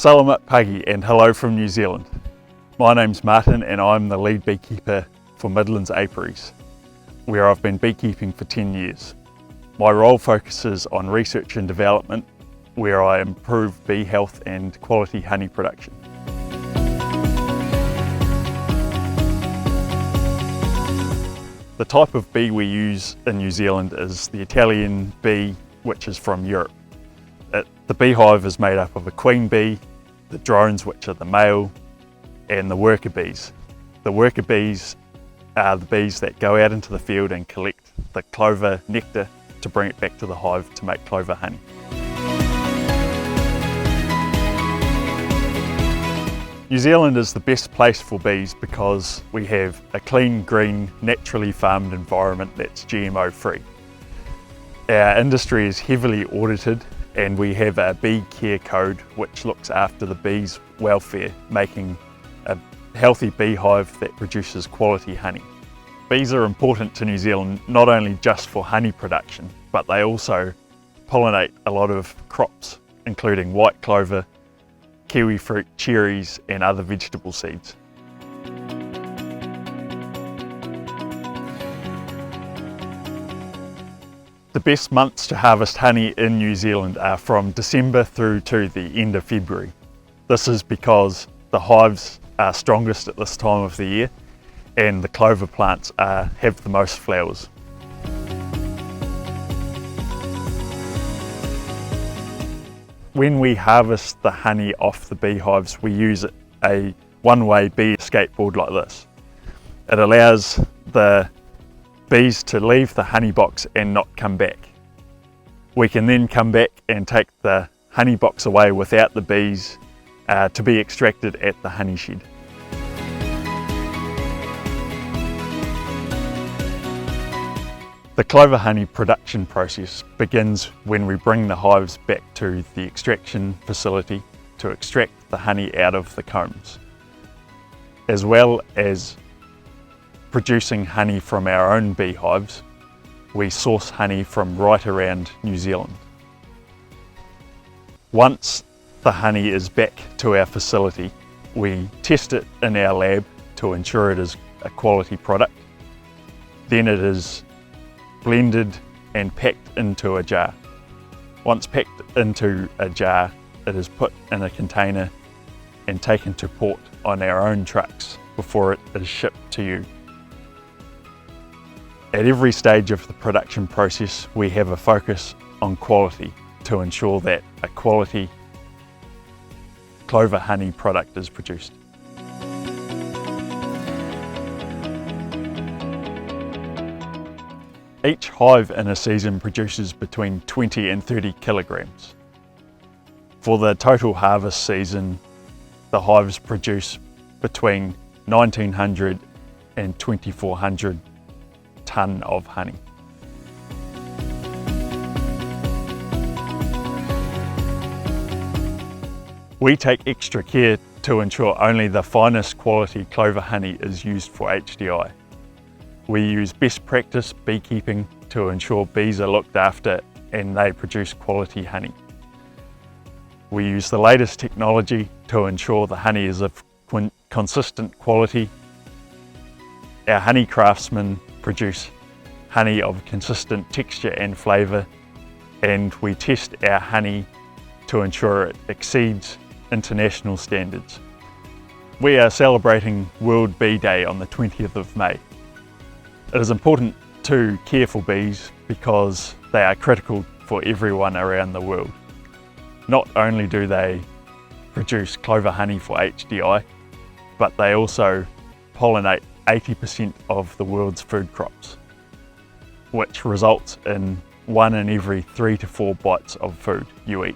Selamat Pagi and hello from New Zealand. My name's Martin and I'm the lead beekeeper for Midlands Apiaries, where I've been beekeeping for 10 years. My role focuses on research and development, where I improve bee health and quality honey production. The type of bee we use in New Zealand is the Italian bee, which is from Europe. The beehive is made up of a queen bee, the drones, which are the male, and the worker bees. The worker bees are the bees that go out into the field and collect the clover nectar to bring it back to the hive to make clover honey. New Zealand is the best place for bees because we have a clean, green, naturally farmed environment that's GMO free. Our industry is heavily audited and we have a bee care code which looks after the bees' welfare, making a healthy beehive that produces quality honey. Bees are important to New Zealand not only just for honey production, but they also pollinate a lot of crops, including white clover, kiwi fruit, cherries and other vegetable seeds. The best months to harvest honey in New Zealand are from December through to the end of February. This is because the hives are strongest at this time of the year and the clover plants have the most flowers. When we harvest the honey off the beehives, we use a one-way bee skateboard like this. It allows the bees to leave the honey box and not come back. We can then come back and take the honey box away without the bees to be extracted at the honey shed. The clover honey production process begins when we bring the hives back to the extraction facility to extract the honey out of the combs, as well as producing honey from our own beehives. We source honey from right around New Zealand. Once the honey is back to our facility, we test it in our lab to ensure it is a quality product. Then it is blended and packed into a jar. Once packed into a jar, it is put in a container and taken to port on our own trucks before it is shipped to you. At every stage of the production process, we have a focus on quality to ensure that a quality clover honey product is produced. Each hive in a season produces between 20 and 30 kilograms. For the total harvest season, the hives produce between 1900 and 2400 tonne of honey. We take extra care to ensure only the finest quality clover honey is used for HDI. We use best practice beekeeping to ensure bees are looked after and they produce quality honey. We use the latest technology to ensure the honey is of consistent quality. Our honey craftsmen produce honey of consistent texture and flavour, and we test our honey to ensure it exceeds international standards. We are celebrating World Bee Day on the 20th of May. It is important to care for bees because they are critical for everyone around the world. Not only do they produce clover honey for HDI, but they also pollinate 80% of the world's food crops, which results in 1 in every 3 to 4 bites of food you eat.